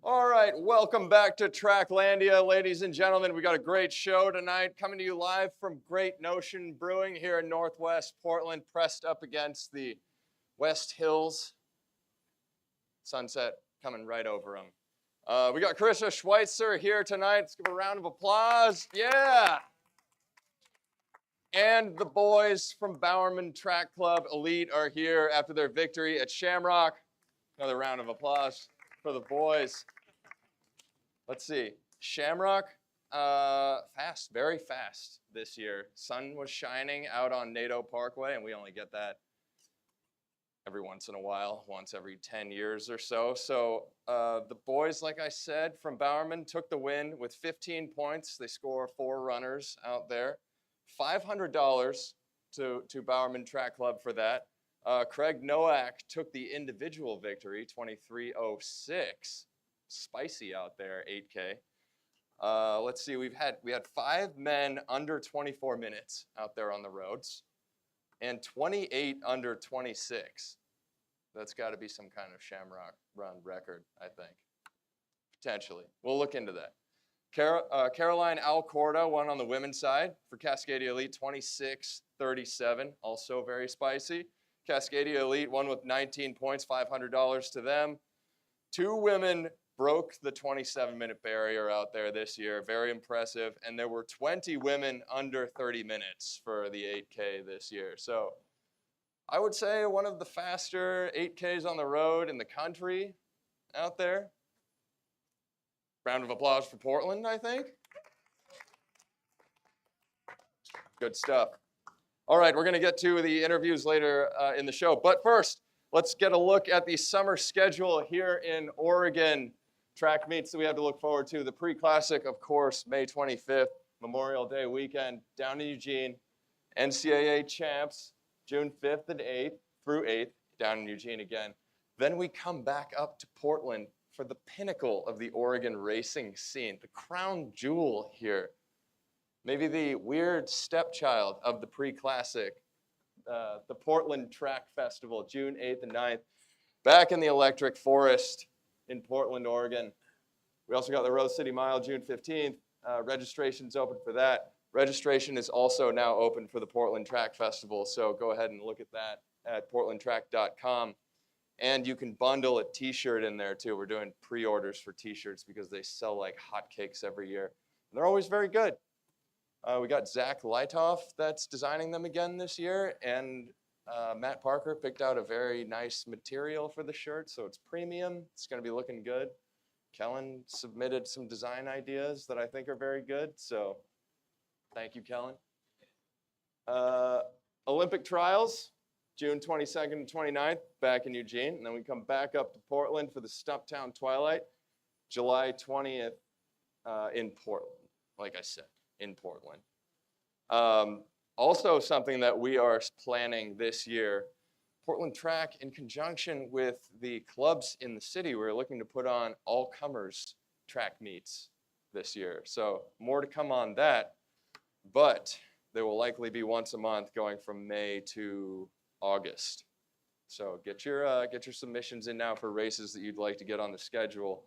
All right, welcome back to Tracklandia, ladies and gentlemen. We got a great show tonight, coming to you live from Great Notion Brewing here in Northwest Portland, pressed up against the West Hills. Sunset coming right over them. We got Karissa Schweizer here tonight. Let's give a round of applause. Yeah. And the boys from Bowerman Track Club Elite are here after their victory at Shamrock. Another round of applause for the boys. Let's see, Shamrock, fast, very fast this year. Sun was shining out on Naito Parkway, and we only get that every once in a while, once every 10 years or so. So the boys, like I said, from Bowerman took the win with 15 points. They score 4 runners out there. $500 to Bowerman Track Club for that. Craig Nowak took the individual victory, 23:06. Spicy out there, 8K. Let's see, we had 5 men under 24 minutes out there on the roads, and 28 under 26. That's got to be some kind of Shamrock Run record, I think. Potentially. We'll look into that. Caroline Alcorda won on the women's side for Cascadia Elite, 26:37. Also very spicy. Cascadia Elite won with 19 points, $500 to them. 2 women broke the 27-minute barrier out there this year. Very impressive. And there were 20 women under 30 minutes for the 8K this year. So I would say one of the faster 8Ks on the road in the country out there. Round of applause for Portland, I think. Good stuff. All right, we're going to get to the interviews later in the show. But first, let's get a look at the summer schedule here in Oregon. Track meets that we have to look forward to. The Pre-Classic, of course, May 25th, Memorial Day weekend, down in Eugene. NCAA Champs, June 5th and 8th through 8th, down in Eugene again. Then we come back up to Portland for the pinnacle of the Oregon racing scene, the crown jewel here. Maybe the weird stepchild of the Pre-Classic, the Portland Track Festival, June 8th and 9th, back in the Electric Forest in Portland, Oregon. We also got the Rose City Mile, June 15th. Registration's open for that. Registration is also now open for the Portland Track Festival, so go ahead and look at that at portlandtrack.com. And you can bundle a t-shirt in there too. We're doing pre-orders for t-shirts because they sell like hotcakes every year. And they're always very good. We got Zach Leitoff that's designing them again this year, and Matt Parker picked out a very nice material for the shirt, so it's premium. It's going to be looking good. Kellen submitted some design ideas that I think are very good, so thank you, Kellen. Olympic Trials, June 22nd and 29th, back in Eugene, and then we come back up to Portland for the Stumptown Twilight, July 20th in Portland, like I said, in Portland. Also something that we are planning this year, Portland Track, in conjunction with the clubs in the city, we're looking to put on all-comers track meets this year. So more to come on that, but they will likely be once a month going from May to August. So get your submissions in now for races that you'd like to get on the schedule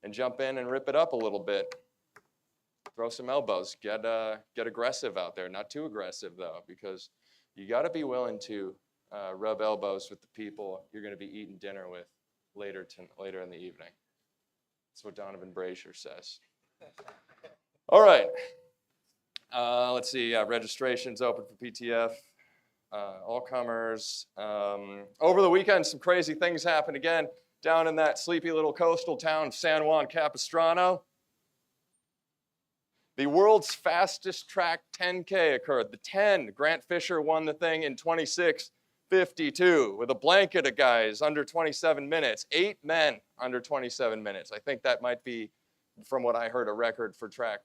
and jump in and rip it up a little bit. Throw some elbows, get aggressive out there. Not too aggressive though, because you got to be willing to rub elbows with the people you're going to be eating dinner with later in the evening. That's what Donovan Brazier says. All right. Let's see. Registration's open for PTF. All comers. Over the weekend, some crazy things happened again down in that sleepy little coastal town of San Juan Capistrano. The world's fastest track 10K occurred. The 10, Grant Fisher won the thing in 26:52 with a blanket of guys under 27 minutes. 8 men under 27 minutes. I think that might be, from what I heard, a record for track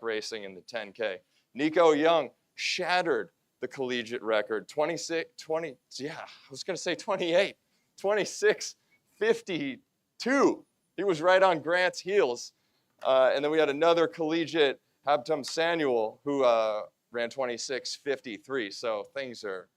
racing in the 10K. Nico Young shattered the collegiate record. 26:52. He was right on Grant's heels. And then we had another collegiate, Habtum Samuel, who ran 26:53. So things are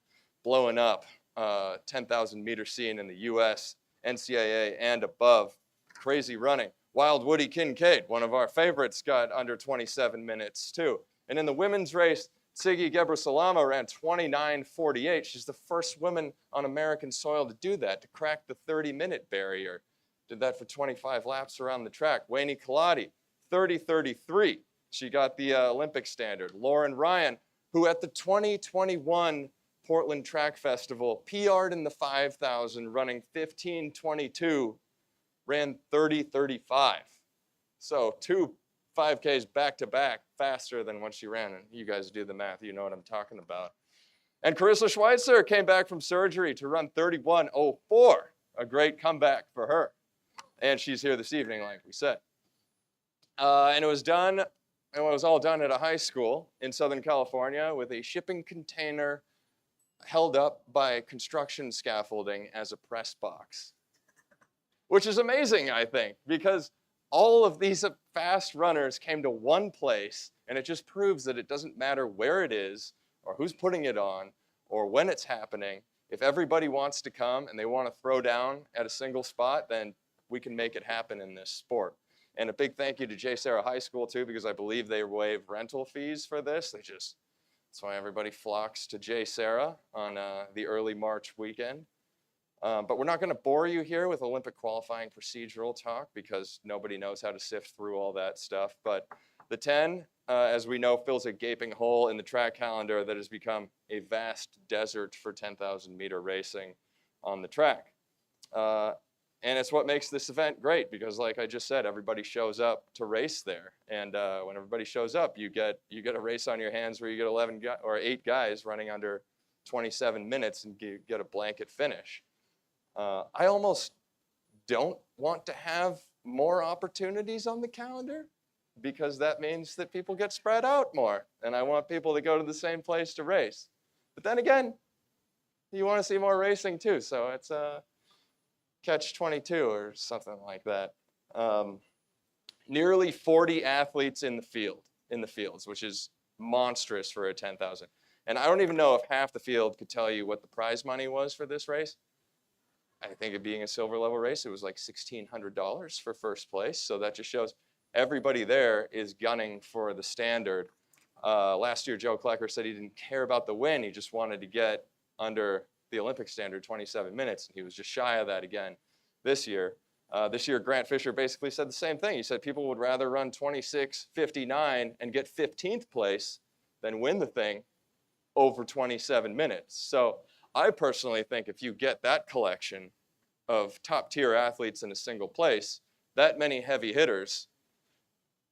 blowing up. 10,000 meter scene in the US, NCAA, and above. Crazy running. Wild Woody Kincaid, one of our favorites, got under 27 minutes too. And in the women's race, Tsigi Gebrusalama ran 29:48. She's the first woman on American soil to do that, to crack the 30-minute barrier. Did that for 25 laps around the track. Wayne Kaladi, 30:33. She got the Olympic standard. Lauren Ryan, who at the 2021 Portland Track Festival PR'd in the 5,000, running 15:22, ran 30:35. So 2 5Ks back-to-back faster than what she ran. And you guys do the math, you know what I'm talking about. And Karissa Schweizer came back from surgery to run 31:04. A great comeback for her. And she's here this evening, like we said. And it was all done at a high school in Southern California with a shipping container held up by construction scaffolding as a press box. Which is amazing, I think, because all of these fast runners came to one place, and it just proves that it doesn't matter where it is, or who's putting it on, or when it's happening. If everybody wants to come and they want to throw down at a single spot, then we can make it happen in this sport. And a big thank you to J. Sarah High School, too, because I believe they waive rental fees for this. That's why everybody flocks to J. Sarah on the early March weekend. But we're not going to bore you here with Olympic qualifying procedural talk because nobody knows how to sift through all that stuff. But the 10, as we know, fills a gaping hole in the track calendar that has become a vast desert for 10,000-meter racing on the track. And it's what makes this event great because, like I just said, everybody shows up to race there. And when everybody shows up, you get a race on your hands where you get 8 guys running under 27 minutes and get a blanket finish. I almost don't want to have more opportunities on the calendar because that means that people get spread out more. And I want people to go to the same place to race. But then again, you want to see more racing too. So it's catch-22 or something like that. Nearly 40 athletes in the fields, which is monstrous for a 10,000. And I don't even know if half the field could tell you what the prize money was for this race. I think it being a silver level race, it was like $1,600 for first place. So that just shows everybody there is gunning for the standard. Last year, Joe Klecker said he didn't care about the win. He just wanted to get under the Olympic standard, 27 minutes. And he was just shy of that again this year. This year, Grant Fisher basically said the same thing. He said people would rather run 26:59 and get 15th place than win the thing over 27 minutes. So I personally think if you get that collection of top-tier athletes in a single place, that many heavy hitters,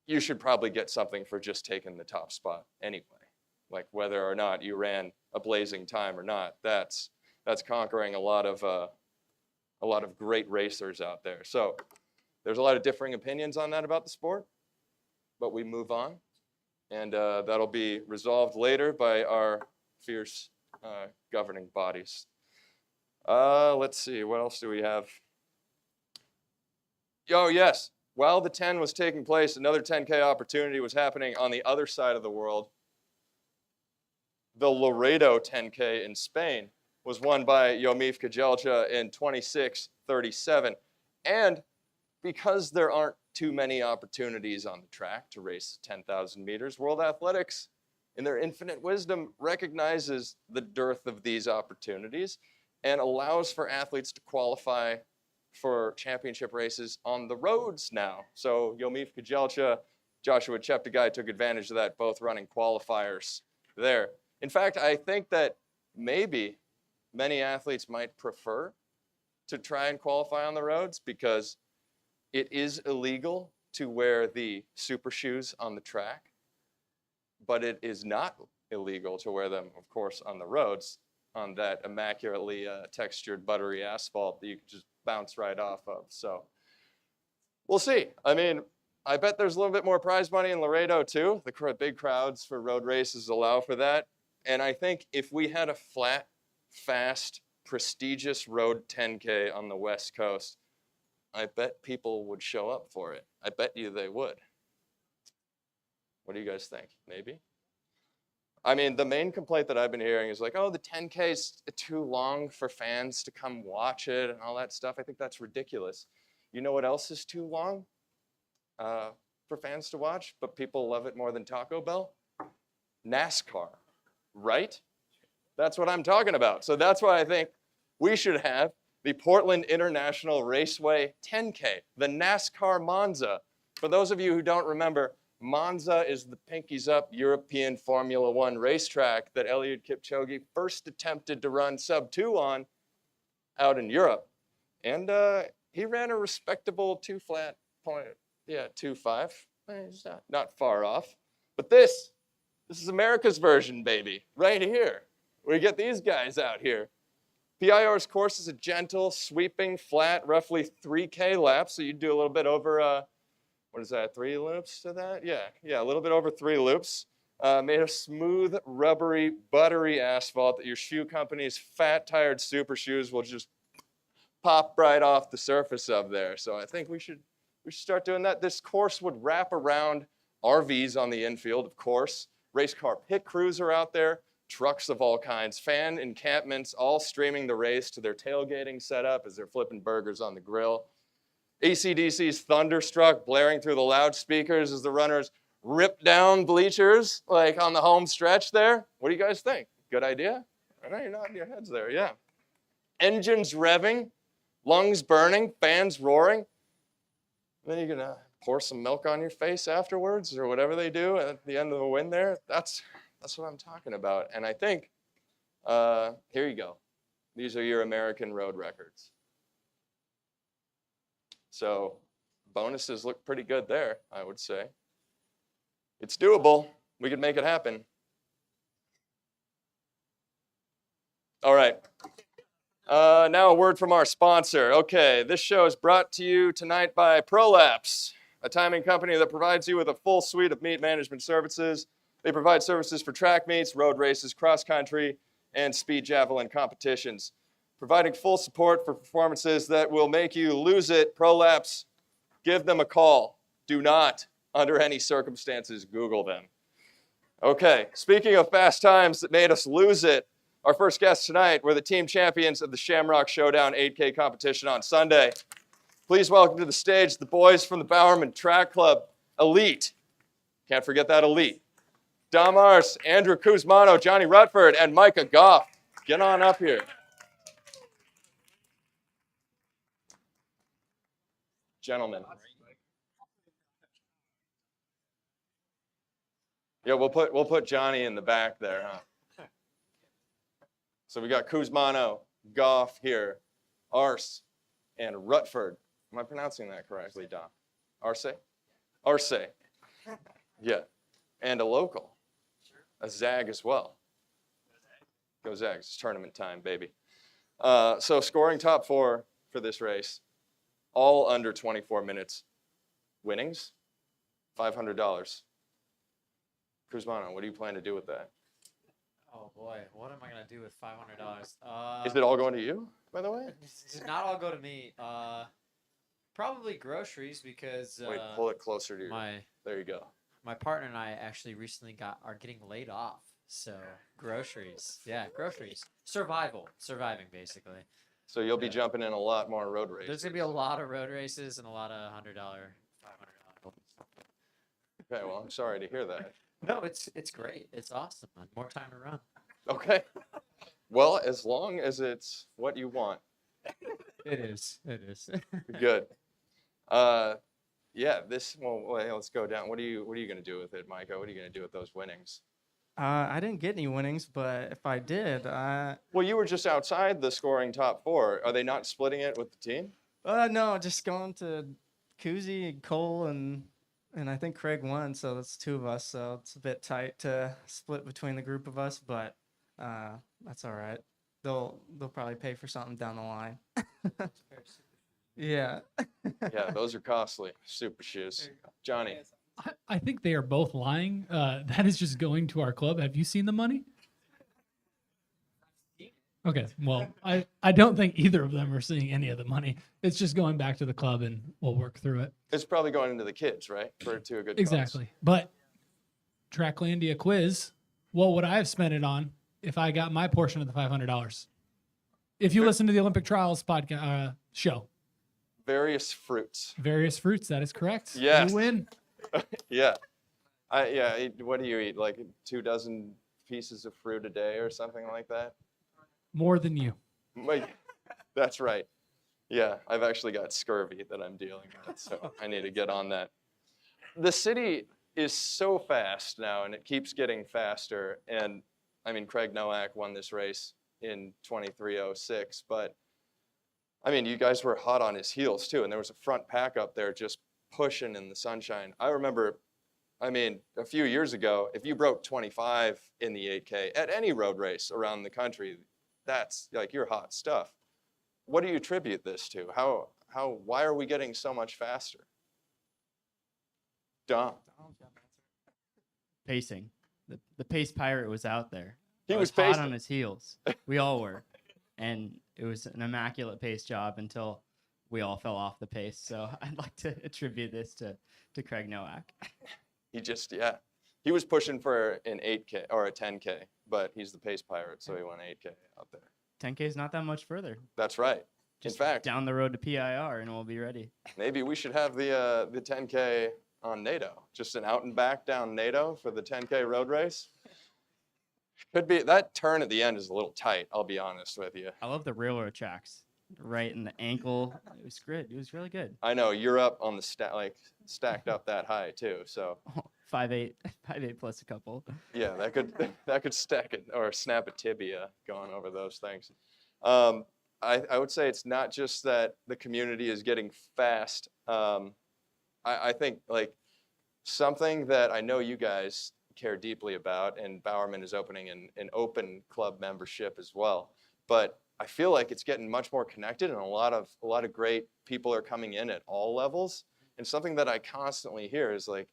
you should probably get something for just taking the top spot anyway. Like whether or not you ran a blazing time or not, that's conquering a lot of great racers out there. So there's a lot of differing opinions on that about the sport, but we move on. And that'll be resolved later by our fierce governing bodies. Let's see, what else do we have? Oh, yes. While the 10 was taking place, another 10K opportunity was happening on the other side of the world. The Laredo 10K in Spain was won by Yomif Kajelcha in 26:37. And because there aren't too many opportunities on the track to race 10,000 meters, World Athletics, in their infinite wisdom, recognizes the dearth of these opportunities and allows for athletes to qualify for championship races on the roads now. So Yomif Kajelcha, Joshua Cheptegei took advantage of that, both running qualifiers there. In fact, I think that maybe many athletes might prefer to try and qualify on the roads because it is illegal to wear the super shoes on the track, but it is not illegal to wear them, of course, on the roads, on that immaculately textured buttery asphalt that you can just bounce right off of. So we'll see. I mean, I bet there's a little bit more prize money in Laredo too. The big crowds for road races allow for that. And I think if we had a flat, fast, prestigious road 10K on the West Coast, I bet people would show up for it. I bet you they would. What do you guys think? Maybe? I mean, the main complaint that I've been hearing is like, oh, the 10K is too long for fans to come watch it and all that stuff. I think that's ridiculous. You know what else is too long? for fans to watch, but people love it more than Taco Bell? NASCAR, right? That's what I'm talking about. So that's why I think we should have the Portland International Raceway 10K, the NASCAR Monza. For those of you who don't remember, Monza is the pinkies up European Formula One racetrack that Eliud Kipchoge first attempted to run sub-2 on out in Europe. And he ran a respectable 2.5. He's not far off. But this is America's version, baby, right here. We get these guys out here. PIR's course is a gentle, sweeping, flat, roughly 3K lap. So you do a little bit over, 3 loops to that? Yeah, a little bit over 3 loops. Made of smooth, rubbery, buttery asphalt that your shoe company's fat-tired super shoes will just pop right off the surface of there. So I think we should start doing that. This course would wrap around RVs on the infield, of course. Race car pit crews are out there. Trucks of all kinds, fan encampments, all streaming the race to their tailgating setup as they're flipping burgers on the grill. AC/DC's Thunderstruck blaring through the loudspeakers as the runners rip down bleachers like on the home stretch there. What do you guys think? Good idea? I know you're nodding your heads there, yeah. Engines revving, lungs burning, fans roaring. Then you're gonna pour some milk on your face afterwards or whatever they do at the end of the win there. That's what I'm talking about. And I think, here you go. These are your American road records. So bonuses look pretty good there, I would say. It's doable. We could make it happen. All right. Now a word from our sponsor. Okay, this show is brought to you tonight by ProLapse, a timing company that provides you with a full suite of meet management services. They provide services for track meets, road races, cross-country, and speed javelin competitions. Providing full support for performances that will make you lose it, ProLapse, give them a call. Do not, under any circumstances, Google them. Okay, speaking of fast times that made us lose it, our first guests tonight were the team champions of the Shamrock Showdown 8K competition on Sunday. Please welcome to the stage the boys from the Bowerman Track Club Elite. Can't forget that Elite. Dom Ars, Andrew Kuzmano, Johnny Rutford, and Micah Goff. Get on up here. Gentlemen. Yeah, we'll put Johnny in the back there, huh? So we got Kuzmano, Goff here, Arse, and Rutford. Am I pronouncing that correctly, Dom? Arse? Arse. Yeah. And a local. A Zag as well. Go Zags. It's tournament time, baby. So scoring top 4 for this race, all under 24 minutes. Winnings, $500. Kuzmano, what do you plan to do with that? Oh boy, what am I gonna do with $500? Is it all going to you, by the way? Did not all go to me. Probably groceries because Wait, pull it closer to you. There you go. My partner and I actually recently are getting laid off. So groceries. Yeah, groceries. Surviving basically. So you'll be jumping in a lot more road races. There's gonna be a lot of road races and a lot of $100, $500. Okay, well, I'm sorry to hear that. No, it's great. It's awesome, man. More time to run. Okay. Well, as long as it's what you want. It is. Good. Yeah, let's go down. What are you going to do with it, Micah? What are you going to do with those winnings? I didn't get any winnings, but if I did, Well, you were just outside the scoring top 4. Are they not splitting it with the team? no, just going to Kuzi, Cole, and I think Craig won, so that's 2 of us. So it's a bit tight to split between the group of us, but that's all right. They'll probably pay for something down the line. Yeah. Yeah, those are costly. Super shoes. Johnny. I think they are both lying. That is just going to our club. Have you seen the money? Okay, well, I don't think either of them are seeing any of the money. It's just going back to the club, and we'll work through it. It's probably going into the kids, right? To a good Exactly. cause. But Tracklandia quiz, what would I have spent it on if I got my portion of the $500? If you listen to the Olympic Trials podcast show. various fruits. Various fruits. That is correct. Yes. You win. Yeah. What do you eat? Like 2 dozen pieces of fruit a day or something like that? More than you. That's right. Yeah, I've actually got scurvy that I'm dealing with, so I need to get on that. The city is so fast now, and it keeps getting faster. And I mean, Craig Nowak won this race in 23:06, but I mean, you guys were hot on his heels too, and there was a front pack up there just pushing in the sunshine. I remember, I mean, a few years ago, if you broke 25 in the 8K at any road race around the country, that's like your hot stuff. What do you attribute this to? Why are we getting so much faster? Dom. Pacing. The pace pirate was out there. He I was hot pacing. on his heels. We all were. And it was an immaculate pace job until we all fell off the pace. So I'd like to attribute this to Craig Nowak. He was pushing for an 8K or a 10K, but he's the pace pirate, so he went 8K out there. 10K is not that much further. That's right. Just In fact, down the road to PIR and we'll be ready. maybe we should have the 10K on Naito, just an out and back down Naito for the 10K road race. Could be. That turn at the end is a little tight, I'll be honest with you. I love the railroad tracks right in the ankle. It was good. It was really good. I know you're up on the stacked up that high too, so 5'8", 5'8" plus a couple. yeah, that could stack it or snap a tibia going over those things. I would say it's not just that the community is getting fast. I think like something that I know you guys care deeply about, and Bowerman is opening an open club membership as well. But I feel like it's getting much more connected, and a lot of great people are coming in at all levels. And something that I constantly hear is like,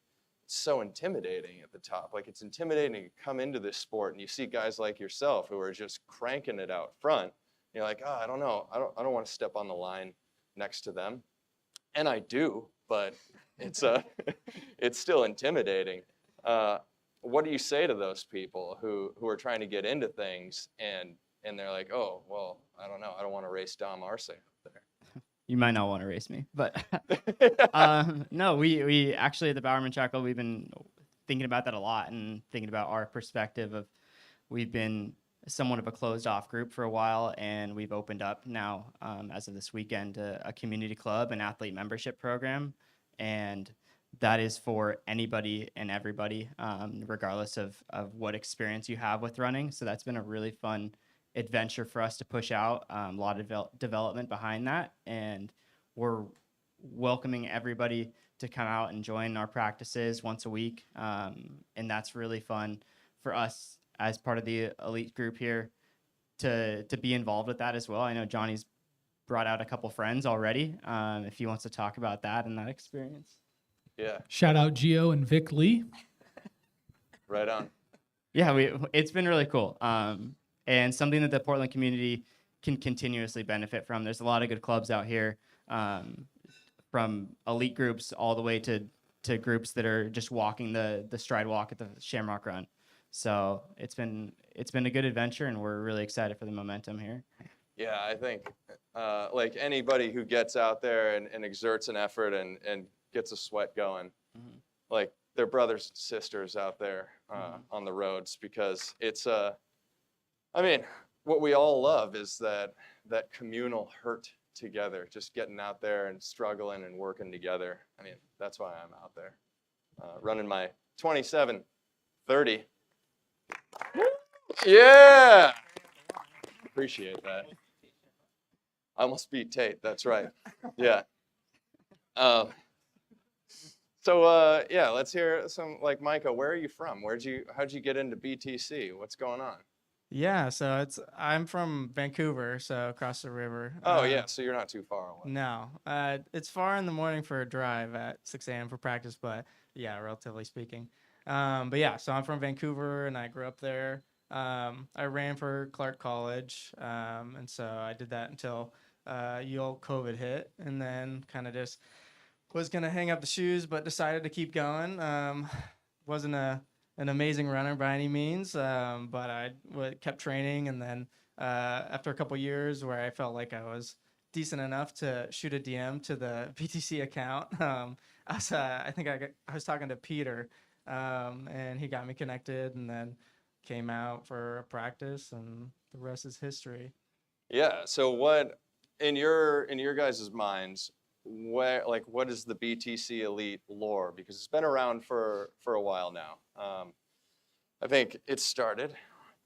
it's so intimidating at the top. Like it's intimidating to come into this sport, and you see guys like yourself who are just cranking it out front. You're like, oh, I don't know, I don't want to step on the line next to them, and I do, but it's it's still intimidating. What do you say to those people who are trying to get into things and they're like, oh, well, I don't know, I don't want to race Dom Arce up there. You might not want to race me, but no, we actually at the Bowerman Track Club, we've been thinking about that a lot and thinking about our perspective of we've been somewhat of a closed off group for a while, and we've opened up now as of this weekend a community club, an athlete membership program, and that is for anybody and everybody, regardless of what experience you have with running. So that's been a really fun adventure for us to push out, a lot of development behind that, and we're welcoming everybody to come out and join our practices once a week, and that's really fun for us as part of the elite group here to be involved with that as well. I know Johnny's brought out a couple friends already, if he wants to talk about that and that experience. Yeah, Shout out Gio and Vic Lee. right on. Yeah, it's been really cool, and something that the Portland community can continuously benefit from. There's a lot of good clubs out here, from elite groups all the way to groups that are just walking the stride walk at the Shamrock Run. So it's been a good adventure, and we're really excited for the momentum here. Yeah, I think like anybody who gets out there and exerts an effort and gets a sweat going, like they're brothers and sisters out there on the roads, because it's I mean, what we all love is that communal hurt together, just getting out there and struggling and working together. I mean, that's why I'm out there running my 27:30. Yeah, appreciate that. I almost beat Tate. That's right. Yeah. So yeah, let's hear some, like, Micah, where are you from? How'd you get into BTC? What's going on? Yeah, so I'm from Vancouver, so across the river. Oh yeah, so you're not too far away. No, it's far in the morning for a drive at 6 a.m. for practice, but yeah, relatively speaking. But yeah, so I'm from Vancouver and I grew up there. I ran for Clark College, and so I did that until COVID hit, and then kind of just was gonna hang up the shoes, but decided to keep going. Wasn't an amazing runner by any means, but I kept training, and then after a couple years where I felt like I was decent enough to shoot a DM to the BTC account. I was talking to Peter, and he got me connected, and then came out for a practice, and the rest is history. Yeah. So what in your guys' minds, what is the BTC Elite lore? Because it's been around for a while now. I think it started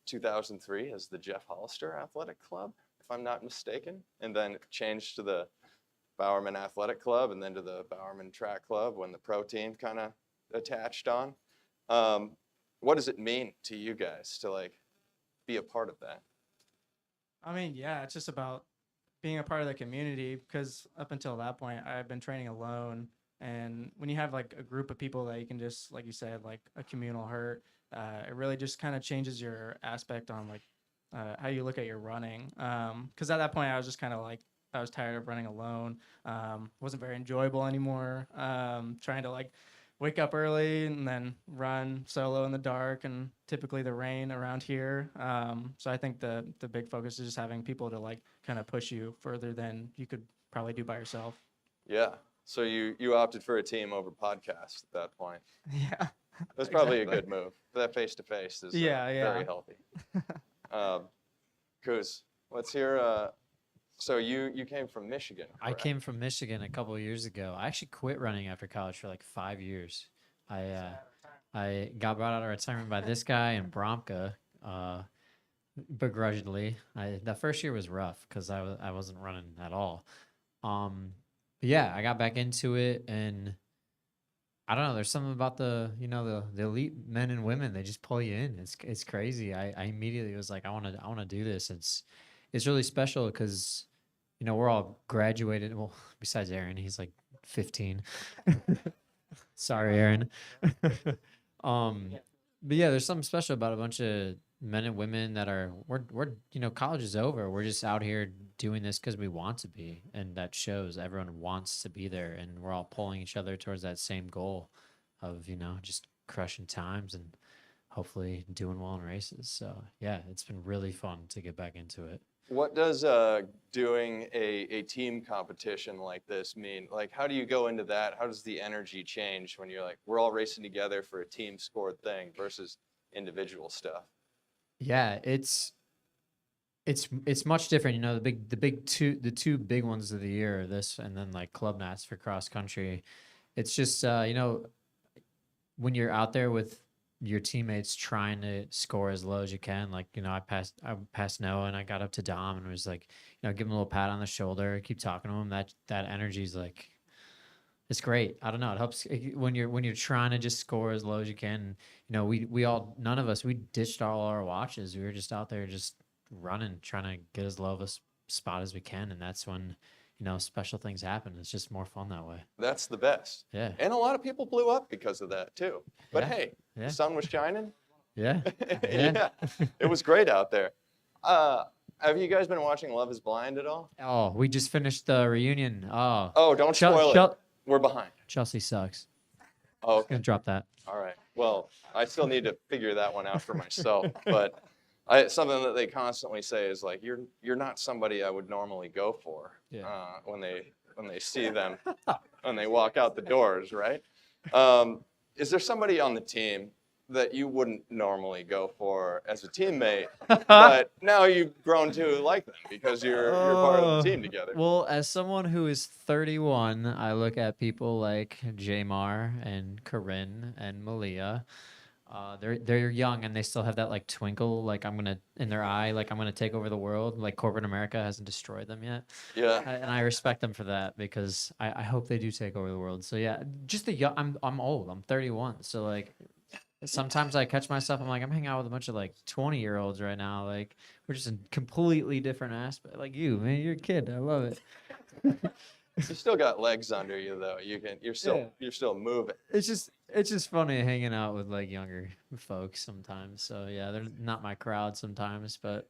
2003 as the Jeff Hollister Athletic Club, if I'm not mistaken, and then it changed to the Bowerman Athletic Club, and then to the Bowerman Track Club when the pro team kind of attached on. What does it mean to you guys to like be a part of that? I mean, yeah, it's just about being a part of the community, because up until that point, I've been training alone. And when you have like a group of people that you can just, like you said, like a communal hurt, it really just kind of changes your aspect on like how you look at your running. Because at that point, I was just kind of like, I was tired of running alone. Wasn't very enjoyable anymore. Trying to like wake up early and then run solo in the dark and typically the rain around here. So I think the big focus is just having people to like kind of push you further than you could probably do by yourself. Yeah. So you opted for a team over podcast at that point. Yeah. That's probably Exactly. a good move. That face-to-face is Yeah. very healthy. Kuz, let's hear. So you came from Michigan. I correct? came from Michigan a couple of years ago. I actually quit running after college for like 5 years. I got brought out of retirement by this guy in Bromka, begrudgingly. The first year was rough because I wasn't running at all. But yeah, I got back into it, and I don't know. There's something about the elite men and women. They just pull you in. It's crazy. I immediately was like, I want to do this. It's really special because we're all graduated. Well, besides Aaron, he's like 15. Sorry, Aaron. But yeah, there's something special about a bunch of men and women that we're college is over. We're just out here doing this because we want to be, and that shows. Everyone wants to be there, and we're all pulling each other towards that same goal of just crushing times and hopefully doing well in races. So yeah, it's been really fun to get back into it. What does doing a team competition like this mean? Like, how do you go into that? How does the energy change when you're like, we're all racing together for a team scored thing versus individual stuff? Yeah, it's much different. The two big ones of the year are this, and then like Club Nats for cross country. It's just when you're out there with your teammates trying to score as low as you can. Like, I passed Noah and I got up to Dom and was like, give him a little pat on the shoulder, keep talking to him. That energy is like, it's great. I don't know. It helps when you're trying to just score as low as you can. We all, none of us, we ditched all our watches. We were just out there just running, trying to get as low of a spot as we can. And that's when, special things happen. It's just more fun that way. That's the best. Yeah. And a lot of people blew up because of that too. But Yeah. hey, Yeah. the sun was shining. Yeah. Yeah. It was great out there. Have you guys been watching Love is Blind at all? Oh, we just finished the reunion. Oh. Oh, don't spoil it. We're behind. Chelsea sucks. Oh, okay. Gonna drop that. All right. Well, I still need to figure that one out for myself. But something that they constantly say is like, you're not somebody I would normally go for. Yeah. When they see them when they walk out the doors, right? Is there somebody on the team that you wouldn't normally go for as a teammate, but now you've grown to like them because you're part of the team together? Well, as someone who is 31, I look at people like Jamar and Corinne and Malia. They're young and they still have that like twinkle, like in their eye, like I'm gonna take over the world. Like corporate America hasn't destroyed them yet. Yeah. And I respect them for that because I hope they do take over the world. So yeah, just the young. I'm old. I'm 31. So like, sometimes I catch myself. I'm like, I'm hanging out with a bunch of like 20-year-olds right now. Like we're just in completely different aspect. Like you, man, you're a kid. I love it. You still got legs under you though. You're still moving. It's just funny hanging out with like younger folks sometimes. So yeah, they're not my crowd sometimes, but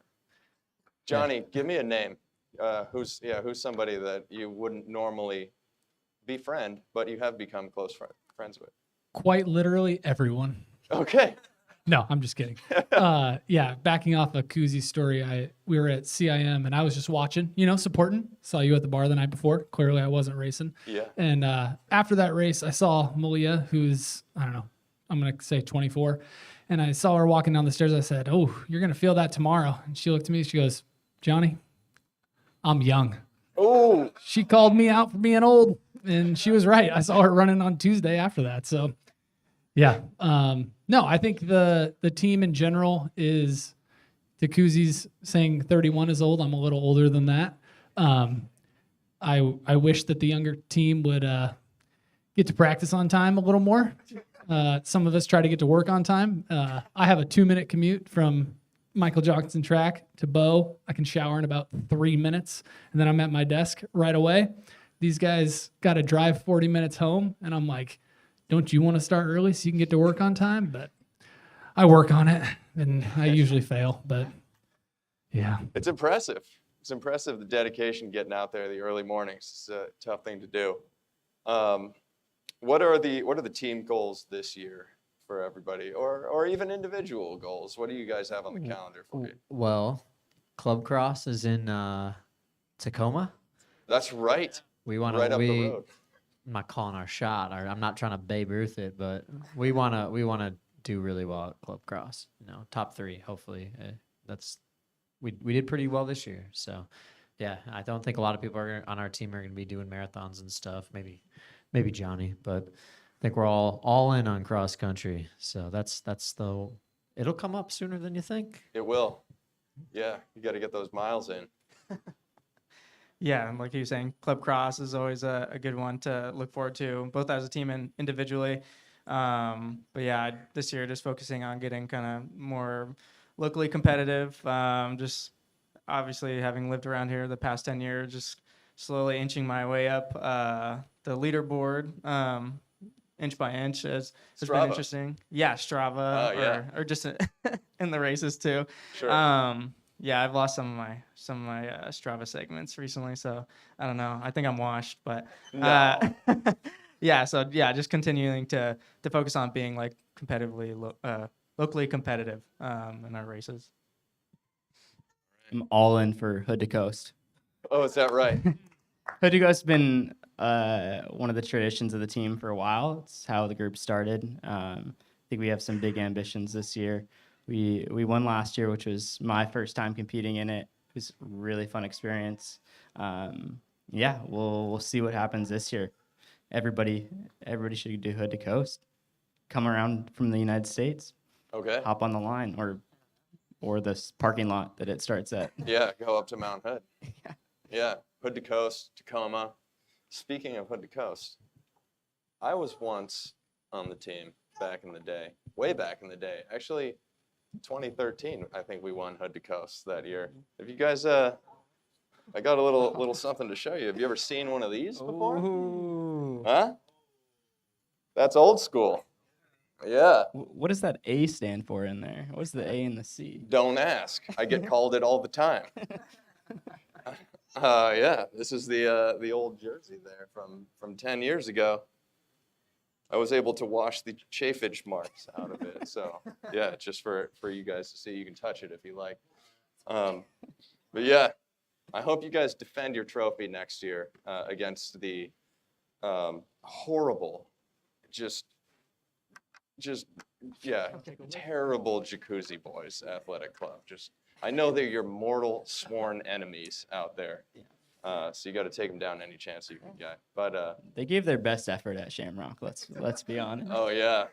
Johnny, give me a name. Who's somebody that you wouldn't normally befriend, but you have become close friends with? Quite literally everyone. Okay. No, I'm just kidding. Yeah, backing off of Kuzi's story, we were at CIM and I was just watching, supporting. Saw you at the bar the night before. Clearly, I wasn't racing. Yeah. And after that race, I saw Malia, who's, I don't know, I'm going to say 24. And I saw her walking down the stairs. I said, "Oh, you're going to feel that tomorrow." And she looked at me. She goes, "Johnny, I'm young." Oh, She called me out for being old, and she was right. I saw her running on Tuesday after that. So, yeah. No, I think the team in general is, Kuzi's saying 31 is old. I'm a little older than that. I wish that the younger team would get to practice on time a little more. Some of us try to get to work on time. I have a 2-minute commute from Michael Johnson track to Bow. I can shower in about 3 minutes, and then I'm at my desk right away. These guys got to drive 40 minutes home, and I'm like, don't you want to start early so you can get to work on time? But I work on it, and I usually fail. But yeah, it's impressive. It's impressive, the dedication getting out there the early mornings. It's a tough thing to do. What are the team goals this year for everybody, or even individual goals? What do you guys have on the calendar for you? Well, Club Cross is in Tacoma. That's right. We want Right to. up the road. I'm not calling our shot. I'm not trying to Babe Ruth it, but we wanna do really well at Club Cross. Top 3, hopefully. We did pretty well this year, so yeah. I don't think a lot of people on our team are gonna be doing marathons and stuff. Maybe Johnny, but I think we're all in on cross country. So it'll come up sooner than you think. It will. Yeah, you got to get those miles in. Yeah, and like you were saying, Club Cross is always a good one to look forward to, both as a team and individually. But yeah, this year just focusing on getting kind of more locally competitive. Just obviously having lived around here the past 10 years, just slowly inching my way up the leaderboard, inch by inch, has been interesting. Yeah, Strava, Oh, yeah. or just in the races too. Sure. Yeah, I've lost some of my Strava segments recently, so I don't know. I think I'm washed, but No. yeah. So yeah, just continuing to focus on being like locally competitive in our races. I'm all in for Hood to Coast. Oh, is that right? Hood to Coast has been one of the traditions of the team for a while. It's how the group started. I think we have some big ambitions this year. We won last year, which was my first time competing in it. It was a really fun experience. Yeah, we'll see what happens this year. Everybody should do Hood to Coast. Come around from the United States. Okay. Hop on the line or the parking lot that it starts at. Yeah, go up to Mount Hood. Yeah, Hood to Coast, Tacoma. Speaking of Hood to Coast, I was once on the team back in the day, way back in the day. Actually, 2013, I think we won Hood to Coast that year. Have you guys, I got a little something to show you. Have you ever seen one of these before? Ooh. Huh? That's old school. Yeah. What does that A stand for in there? What's the A and the C? Don't ask. I get called it all the time. Yeah, this is the old jersey there from 10 years ago. I was able to wash the chafage marks out of it. So yeah, just for you guys to see. You can touch it if you like. But yeah, I hope you guys defend your trophy next year against the horrible, just terrible Jacuzzi Boys Athletic Club. I know they're your mortal sworn enemies out there. So you got to take them down any chance you can get. But They gave their best effort at Shamrock. Let's be honest. oh yeah.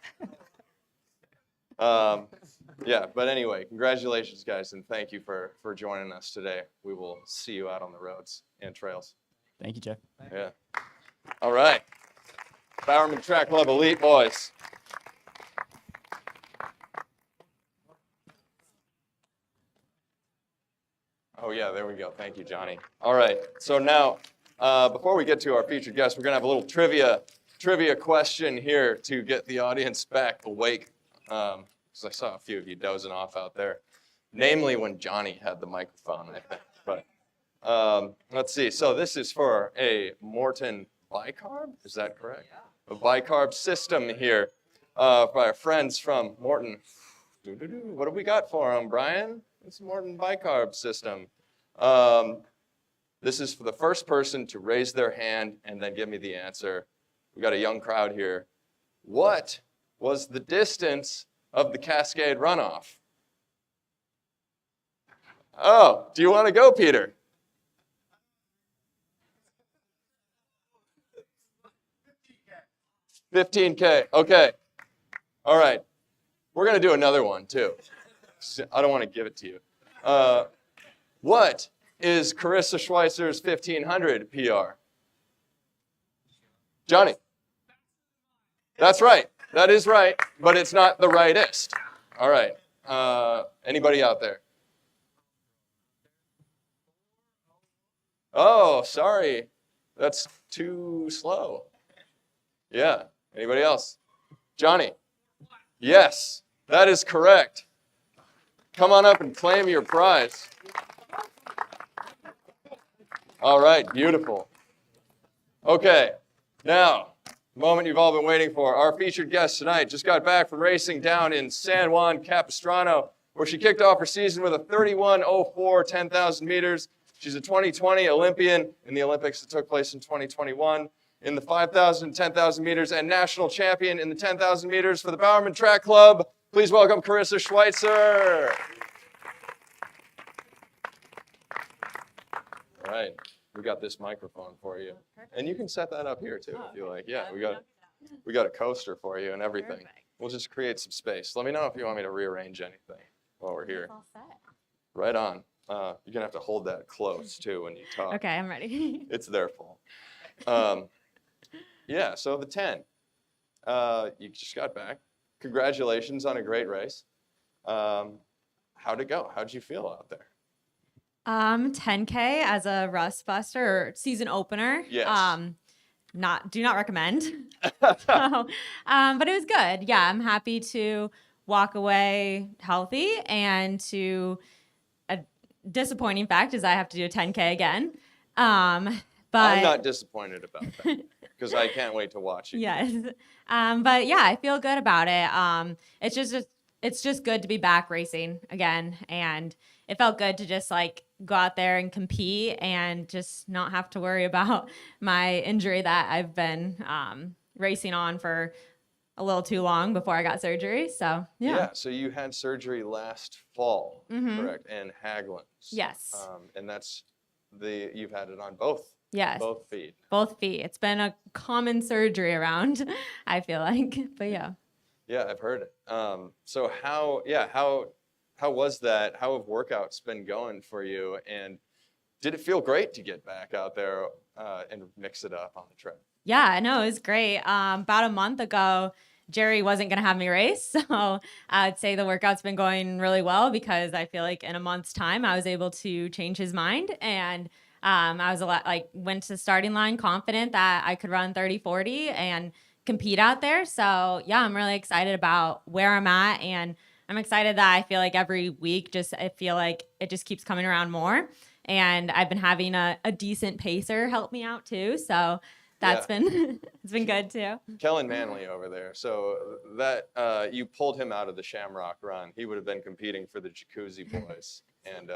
Yeah, but anyway, congratulations guys, and thank you for joining us today. We will see you out on the roads and trails. Thank you, Jeff. Yeah. All right. Bowerman Track Club Elite boys. Oh yeah, there we go. Thank you, Johnny. All right. So now, before we get to our featured guest, we're gonna have a little trivia question here to get the audience back awake, because I saw a few of you dozing off out there. Namely, when Johnny had the microphone, I think. But let's see. So this is for a Morton bicarb. Is that correct? A bicarb system here by our friends from Morton What have we got for him, Brian? It's more than bicarb system. This is for the first person to raise their hand and then give me the answer. We got a young crowd here. What was the distance of the Cascade runoff? Oh, do you want to go, Peter? 15K. Okay. All right. We're going to do another one, too. I don't want to give it to you. What is Karissa Schweizer's 1500 PR? Johnny. That's right. That is right, but it's not the rightest. All right. Anybody out there? Oh, sorry. That's too slow. Yeah. Anybody else? Johnny. Yes, that is correct. Come on up and claim your prize. All right, beautiful. Okay, now, the moment you've all been waiting for. Our featured guest tonight just got back from racing down in San Juan Capistrano, where she kicked off her season with a 31:04 10,000 meters. She's a 2020 Olympian in the Olympics that took place in 2021. In the 5,000 and 10,000 meters, and national champion in the 10,000 meters for the Bowerman Track Club. Please welcome Karissa Schweizer. All right, we got this microphone for you. And you can set that up here too if you like. Yeah, we got a coaster for you and everything. Perfect. We'll just create some space. Let me know if you want me to rearrange anything while we're here. It's all set. Right on. You're gonna have to hold that close too when you talk. Okay, I'm ready. It's their fault. Yeah, so the 10. You just got back. Congratulations on a great race. How'd it go? How'd you feel out there? 10K as a rust buster or season opener. Yes. Do not recommend. So, but it was good. Yeah, I'm happy to walk away healthy, and to a disappointing fact is I have to do a 10K again. But I'm not disappointed about that because I can't wait to watch you. yes. But yeah, I feel good about it. It's just good to be back racing again, and it felt good to just like go out there and compete and just not have to worry about my injury that I've been racing on for a little too long before I got surgery. So yeah. So you had surgery last fall, correct? And Haglund's. Yes. And that's you've had it on both. Yes. Both feet. Both feet. It's been a common surgery around, I feel like. But yeah. Yeah, I've heard it. So how was that? How have workouts been going for you? And did it feel great to get back out there and mix it up on the track? Yeah, no, it was great. About a month ago, Jerry wasn't going to have me race. So I'd say the workout's been going really well, because I feel like in a month's time, I was able to change his mind. And I was went to the starting line confident that I could run 30-40 and compete out there. So yeah, I'm really excited about where I'm at, and I'm excited that I feel like every week I feel like it just keeps coming around more. And I've been having a decent pacer help me out too. So that's been it's been good too. Kellen Manley over there. So that you pulled him out of the Shamrock Run. He would have been competing for the Jacuzzi boys. And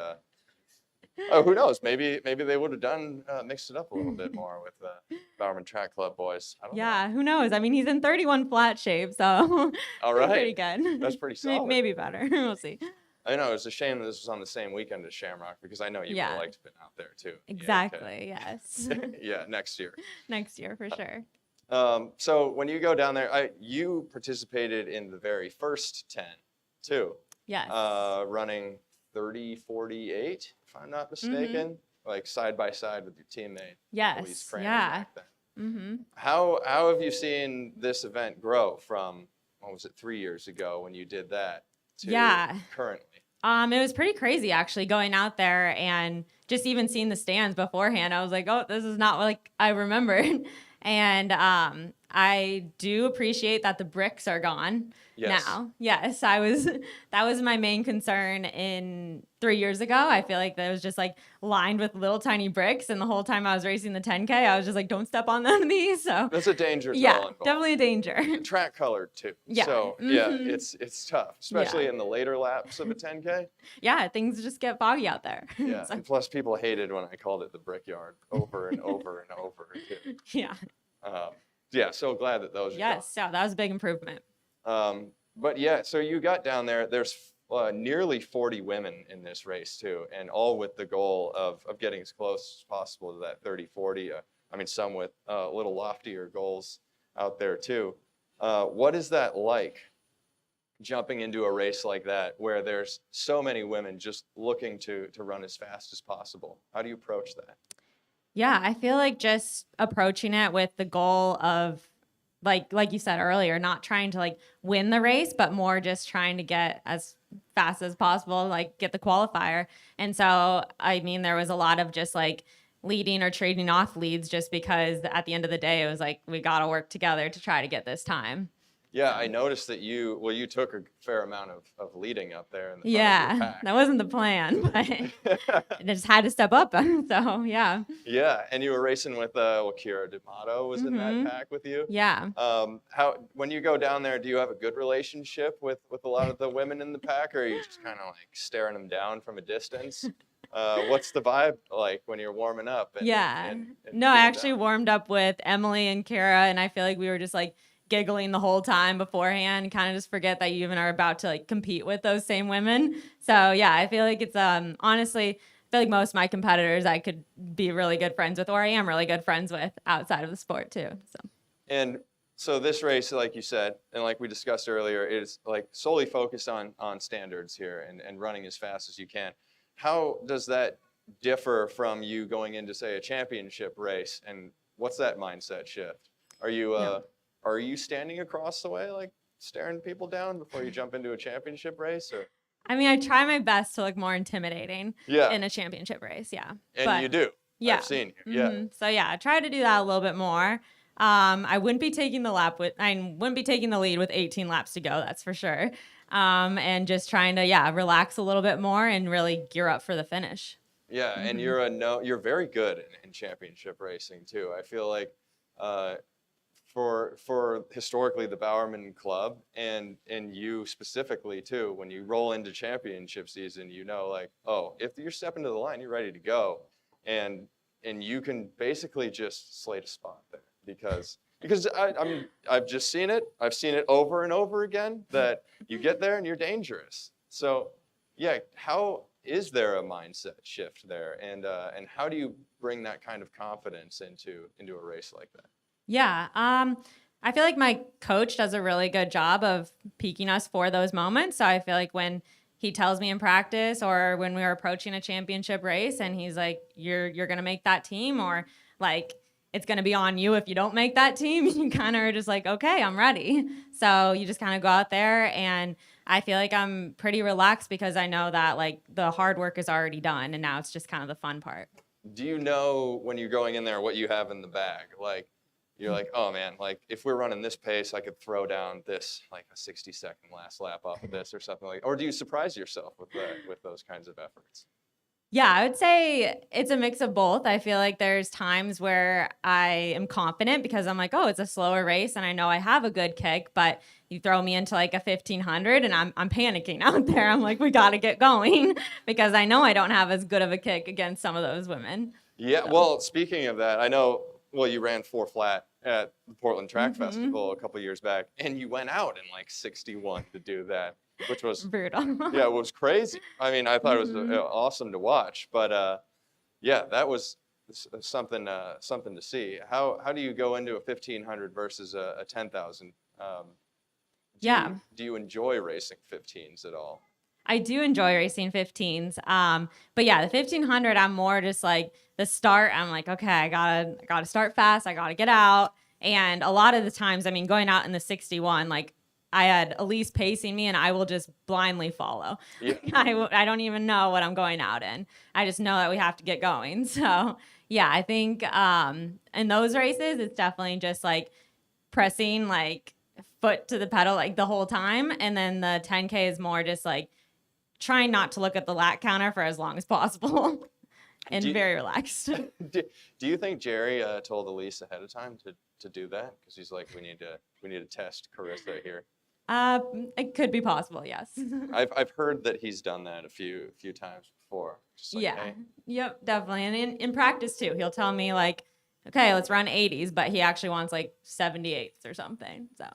who knows? Maybe they would have mixed it up a little bit more with the Bowerman Track Club boys. I don't know. Who knows? I mean, he's in 31 flat shape, so All right. pretty good. That's pretty solid. Maybe better. We'll see. I know, it's a shame that this was on the same weekend as Shamrock, because I know you would have liked to have been out there too. Exactly. Yes. Yeah, next year. Next year for sure. So when you go down there, you participated in the very first 10 too. Yes. Running 30-48, if I'm not mistaken, like side by side with your teammate. Yes. Yeah. How have you seen this event grow from, what was it, 3 years ago when you did that to currently? It was pretty crazy actually going out there and just even seeing the stands beforehand. I was like, oh, this is not like I remembered. And I do appreciate that the bricks are gone Yes. now. Yes, that was my main concern in 3 years ago. I feel like that was just like lined with little tiny bricks, and the whole time I was racing the 10K, I was just like, don't step on none of these. So That's a danger to yeah, all involved. definitely a danger. Track colored too. Yeah. So yeah, Mhm. it's tough, especially in the later laps of a 10K. Yeah, things just get foggy out there. Yeah. So, And plus, people hated when I called it the Brickyard over and over and over too. yeah. Yeah. So glad that those. Are Yes. So that was a big improvement. But yeah, so you got down there. There's nearly 40 women in this race too, and all with the goal of getting as close as possible to that 30-40. I mean, some with a little loftier goals out there too. What is that like, jumping into a race like that where there's so many women just looking to run as fast as possible? How do you approach that? Yeah, I feel like just approaching it with the goal of like you said earlier, not trying to like win the race, but more just trying to get as fast as possible, like get the qualifier. And so, I mean, there was a lot of just like leading or trading off leads just because at the end of the day, it was like, we got to work together to try to get this time. Yeah, I noticed that you took a fair amount of leading up there in the front of your Yeah, pack. that wasn't the plan, but I just had to step up. So, yeah. Yeah, and you were racing with Kira D'Amato was in that pack with you. Yeah. How when you go down there, do you have a good relationship with a lot of the women in the pack, or are you just kind of like staring them down from a distance? What's the vibe like when you're warming up? Yeah. and No, I getting actually down? warmed up with Emily and Kara, and I feel like we were just like giggling the whole time beforehand, kind of just forget that you even are about to like compete with those same women. So yeah, I feel like it's honestly, I feel like most of my competitors I could be really good friends with, or I am really good friends with outside of the sport too. So And so this race, like you said, and like we discussed earlier, is like solely focused on standards here and running as fast as you can. How does that differ from you going into, say, a championship race? And what's that mindset shift? Are you standing across the way, like staring people down before you jump into a championship race? Or I mean, I try my best to look more intimidating in a championship race. Yeah. And you do. Yeah. I've seen you. Yeah. So yeah, I try to do that a little bit more. I wouldn't be taking the lead with 18 laps to go. That's for sure. And just trying to, relax a little bit more and really gear up for the finish. Yeah. And you're very good in championship racing too. I feel like, for historically the Bowerman Club and you specifically too, when you roll into championship season, like, oh, if you're stepping to the line, you're ready to go, and you can basically just slate a spot there because I've just seen it. I've seen it over and over again that you get there and you're dangerous. So yeah, how is there a mindset shift there, and how do you bring that kind of confidence into a race like that? Yeah. I feel like my coach does a really good job of peaking us for those moments. So I feel like when he tells me in practice or when we were approaching a championship race and he's like, you're going to make that team, or like, it's going to be on you if you don't make that team, you kind of are just like, okay, I'm ready. So you just kind of go out there, and I feel like I'm pretty relaxed because I know that like the hard work is already done and now it's just kind of the fun part. Do you know when you're going in there what you have in the bag? Like, you're like, oh man, like if we're running this pace, I could throw down this, like a 60-second last lap off of this or something like, or do you surprise yourself with those kinds of efforts? Yeah, I would say it's a mix of both. I feel like there's times where I am confident because I'm like, oh, it's a slower race and I know I have a good kick, but you throw me into like a 1500 and I'm panicking out there. I'm like, we got to get going because I know I don't have as good of a kick against some of those women. Yeah, So. well, speaking of that, I know, well, you ran 4 flat at the Portland Track Festival a couple years back, and you went out in like 61 to do that, which was Brutal. yeah, it was crazy. I mean, I thought it was awesome to watch, but yeah, that was something to see. How do you go into a 1500 versus a 10,000? Do you enjoy racing 15s at all? I do enjoy racing 15s. But yeah, the 1500, I'm more just like the start. I'm like, okay, I gotta start fast. I gotta get out. And a lot of the times, I mean, going out in the 61, like I had Elise pacing me and I will just blindly follow. Yeah. I don't even know what I'm going out in. I just know that we have to get going. So yeah, I think in those races, it's definitely just like pressing like foot to the pedal like the whole time. And then the 10K is more just like trying not to look at the lat counter for as long as possible and Do you- very relaxed. Do you think Jerry told Elise ahead of time to do that? Because he's like, we need to test Karissa here. It could be possible, yes. I've heard that he's done that a few times before. Just like, Yeah. hey. Yep, definitely. And in practice too, he'll tell me like, okay, let's run 80s, but he actually wants like 78s or something. So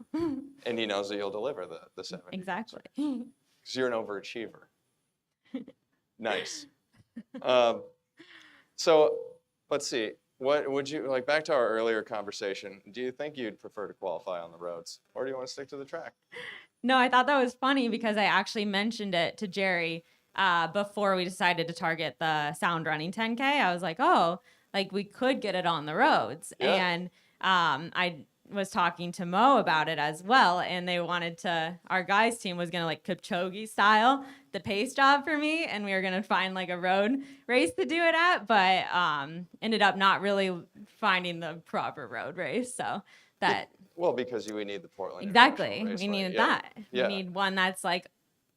And he knows that you'll deliver the 70. exactly. Because you're an overachiever. Nice. So let's see. What would you like? Back to our earlier conversation. Do you think you'd prefer to qualify on the roads, or do you want to stick to the track? No, I thought that was funny because I actually mentioned it to Jerry before we decided to target the sound running 10K. I was like, oh, like we could get it on the roads. Yeah. And I was talking to Mo about it as well. And they wanted to, our guys team was going to like Kipchoge style the pace job for me. And we were going to find like a road race to do it at, but ended up not really finding the proper road race. So that. Well, because we need the Portland. Exactly. International Race We Way. needed Yeah. that. Yeah. We need one that's like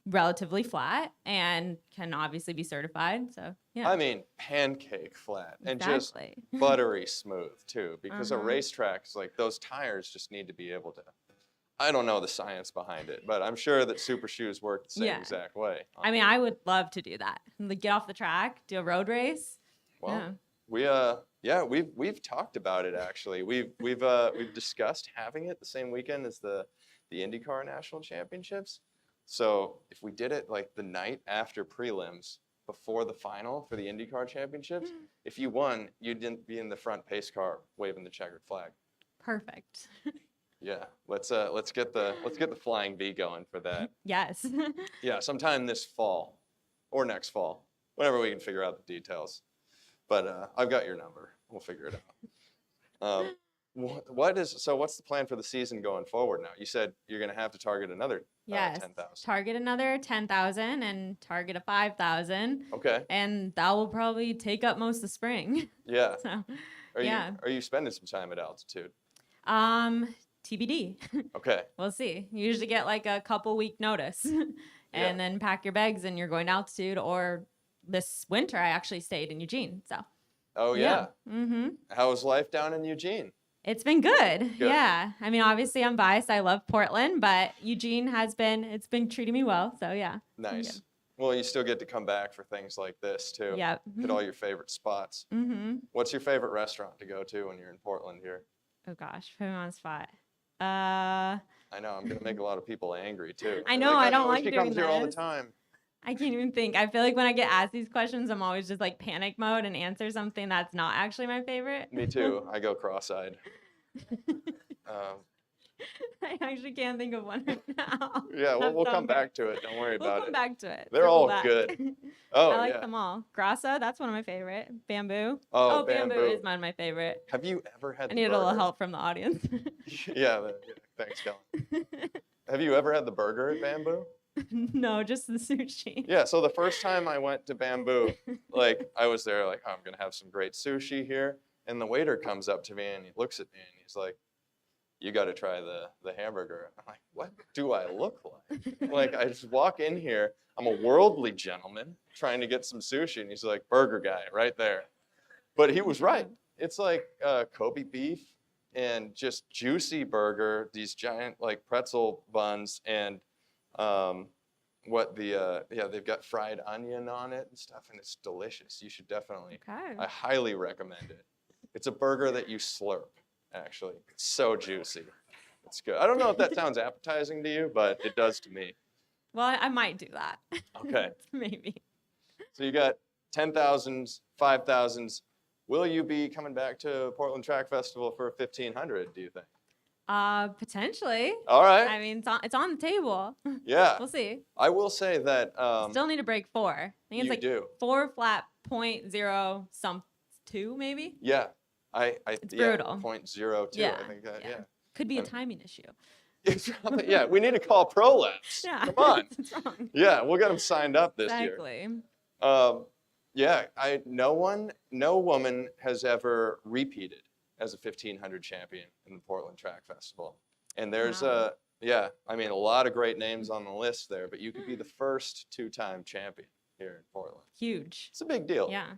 relatively flat and can obviously be certified. So yeah. I mean, pancake flat and just exactly. buttery smooth too, because a Uh-huh. racetrack is like those tires just need to be able to. I don't know the science behind it, but I'm sure that super shoes work the same Yeah. exact way. I mean, I would love to do that. Like, get off the track, do a road race. Well, Yeah. we've talked about it actually. We've discussed having it the same weekend as the IndyCar National Championships. So if we did it like the night after prelims before the final for the IndyCar Championships, if you won, you didn't be in the front pace car waving the checkered flag. Perfect. Yeah, let's get the flying V going for that. Yes. Yeah, sometime this fall or next fall, whenever we can figure out the details. But I've got your number. We'll figure it out. What's the plan for the season going forward now? You said you're going to have to target another Yes. 10,000. Target another 10,000 and target a 5,000. Okay. And that will probably take up most of spring. Yeah. So, Are yeah. you spending some time at altitude? TBD. Okay. We'll see. You usually get like a couple week notice and then pack your bags and you're going to altitude. Or this winter, I actually stayed in Eugene. So, Oh yeah. Mm-hmm. How's life down in Eugene? It's been good. Good. Yeah. I mean, obviously I'm biased. I love Portland, but Eugene it's been treating me well. So yeah. Nice. Well, you still get to come back for things like this too. Yep. Hit all your favorite spots. Mm-hmm. What's your favorite restaurant to go to when you're in Portland here? Oh gosh, put me on the spot. I know I'm gonna make a lot of people angry too. I They're know, I don't "Oh, like she doing comes here all the this." time. I can't even think. I feel like when I get asked these questions, I'm always just like panic mode and answer something that's not actually my favorite. Me too. I go cross-eyed. I actually can't think of one right now. Yeah, That's we'll so come fair. back to it. Don't worry We'll about come it. back to it. They're Circle all back. good. Oh I like yeah. them all. Grassa, that's one of my favorite. Bamboo. Oh, Bamboo Bamboo. is one of my favorite. Have you ever had? I the need a little burger? help from the audience. Yeah. Thanks, Kellen. Have you ever had the burger at Bamboo? No, just the sushi. Yeah. So the first time I went to Bamboo, like I was there, like, oh, I'm gonna have some great sushi here, and the waiter comes up to me and he looks at me and he's like, "You got to try the hamburger." I'm like, "What do I look like?" Like I just walk in here. I'm a worldly gentleman trying to get some sushi, and he's like, "Burger guy, right there." But he was right. It's like Kobe beef and just juicy burger, these giant like pretzel buns, and they've got fried onion on it and stuff, and it's delicious. You should definitely. Okay. I highly recommend it. It's a burger that you slurp. Actually, it's so juicy. It's good. I don't know if that sounds appetizing to you, but it does to me. Well, I might do that. Okay. Maybe. So you got 10,000s, 5,000s. Will you be coming back to Portland Track Festival for 1,500, do you think? Potentially. All right. I mean, it's on the table. Yeah. We'll see. I will say that Still need to break 4. I think it's you like do. 4 flat 0.0 some 2 maybe. Yeah. It's brutal. 0.02, Yeah, I think that, yeah. yeah. Could be a Um, timing issue. It's probably, yeah, we need to call Prolapse. Yeah. Come on. It's wrong. Yeah, we'll get them signed up this year. Exactly. Yeah, no woman has ever repeated as a 1500 champion in the Portland Track Festival. And there's Wow. a lot of great names on the list there, but you could be the first 2-time champion here in Portland. Huge. It's a big deal. Yeah.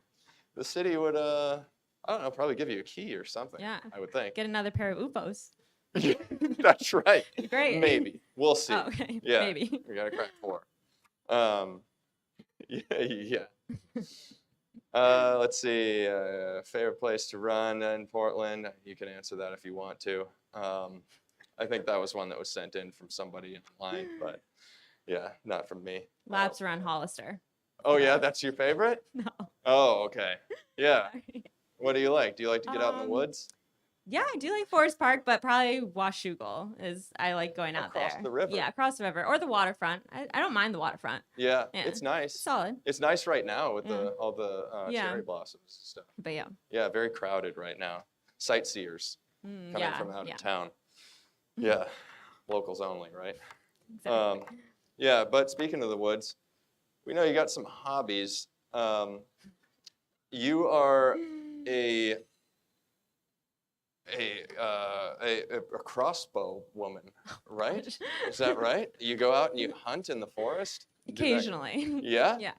The city would, I don't know, probably give you a key or something. Yeah. I would think. Get another pair of UFOs. That's right. Great. Maybe. We'll see. Oh, okay. Yeah. Maybe. We gotta crack 4. Yeah. Let's see. Favorite place to run in Portland? You can answer that if you want to. I think that was one that was sent in from somebody online, but yeah, not from me. Laps around Hollister. Oh yeah, that's your favorite? No. Oh, okay. Yeah. Sorry. What do you like? Do you like to get out in the woods? Yeah, I do like Forest Park, but probably Washougal is I like going out Across there. the river. Yeah, across the river or the waterfront. I don't mind the waterfront. Yeah, Yeah. it's nice. Solid. It's nice right now with Yeah. all the Yeah. cherry blossoms and stuff. But yeah. Yeah, very crowded right now. Sightseers coming Yeah. from out yeah. of town. Yeah, locals only, right? Exactly. Yeah, but speaking of the woods, we know you got some hobbies. You are a crossbow woman, right? Is that right? You go out and you hunt in the forest? Occasionally. Yeah? yeah.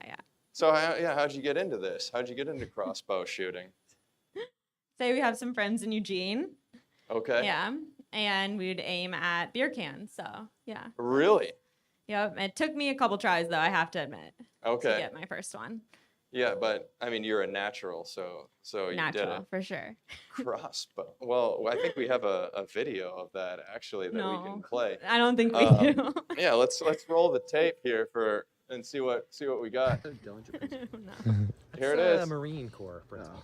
So how'd you get into this? How'd you get into crossbow shooting? Say we have some friends in Eugene. Okay. Yeah. And we'd aim at beer cans. So yeah. Really? Yep. It took me a couple tries though, I have to admit, to Okay. get my first one. Yeah, but I mean, you're a natural, so you did Natural, it. for sure. Crossbow. Well, I think we have a video of that actually that we can No. play. I don't think we do. Yeah, let's roll the tape here and see what we got. No. Here it is. Marine Corps principle.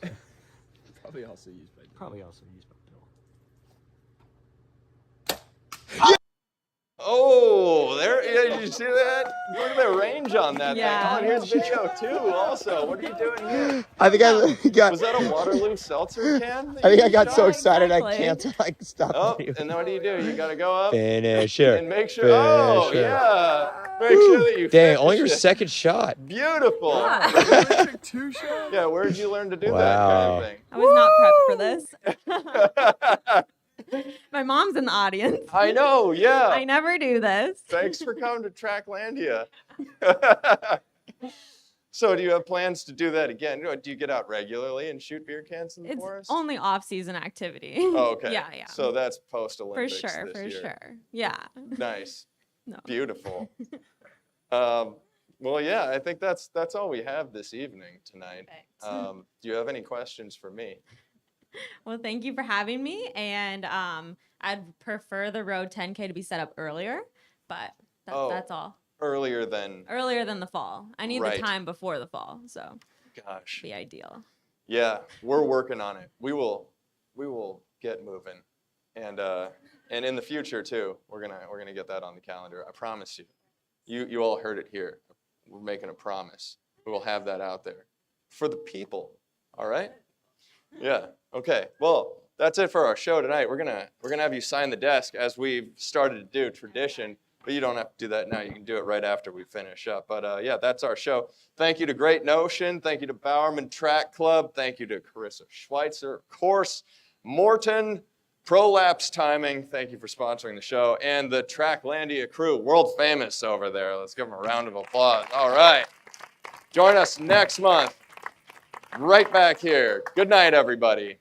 Probably also used by Bill. Oh, there! Yeah, did you see that? Look at the range on that Yeah. thing. Oh, and here's video too. Also, what are you doing here? I think I got. Was that a Waterloo seltzer can? that I think you I got so shot? excited Exactly. I can't like stop. Oh, the and then what do? You gotta go up Finisher. and make sure. Oh, Finisher. yeah. Make sure that you. Dang, finish only your it. second shot. Beautiful. Yeah. Two shots. Yeah, where did you learn to do Wow. that I was not prepped for this. kind of thing? My mom's in the audience. I know, yeah. I never do this. Thanks for coming to Tracklandia. So do you have plans to do that again? Do you get out regularly and shoot beer cans in the It's forest? only off-season activity. Oh, okay. Yeah. So that's For post-Olympics sure, this for year. sure. Yeah. Nice. No. Beautiful. Well, yeah, I think that's all we have this evening tonight. Perfect. Do you have any questions for me? Well, thank you for having me. And I'd prefer the road 10K to be set up earlier, but that's all. Earlier than, Earlier than the fall. I need Right. the time before the fall, so gosh. be ideal. Yeah, we're working on it. We will get moving, and in the future too, we're gonna get that on the calendar. I promise you. You all heard it here. We're making a promise. We will have that out there for the people. All right? Yeah. Okay. Well, that's it for our show tonight. We're gonna have you sign the desk as we've started to do tradition. But you don't have to do that now. You can do it right after we finish up. But yeah, that's our show. Thank you to Great Notion. Thank you to Bowerman Track Club. Thank you to Karissa Schweizer. Of course, Morton, Prolapse Timing. Thank you for sponsoring the show. And the Tracklandia crew, world famous over there. Let's give them a round of applause. All right. Join us next month, right back here. Good night, everybody.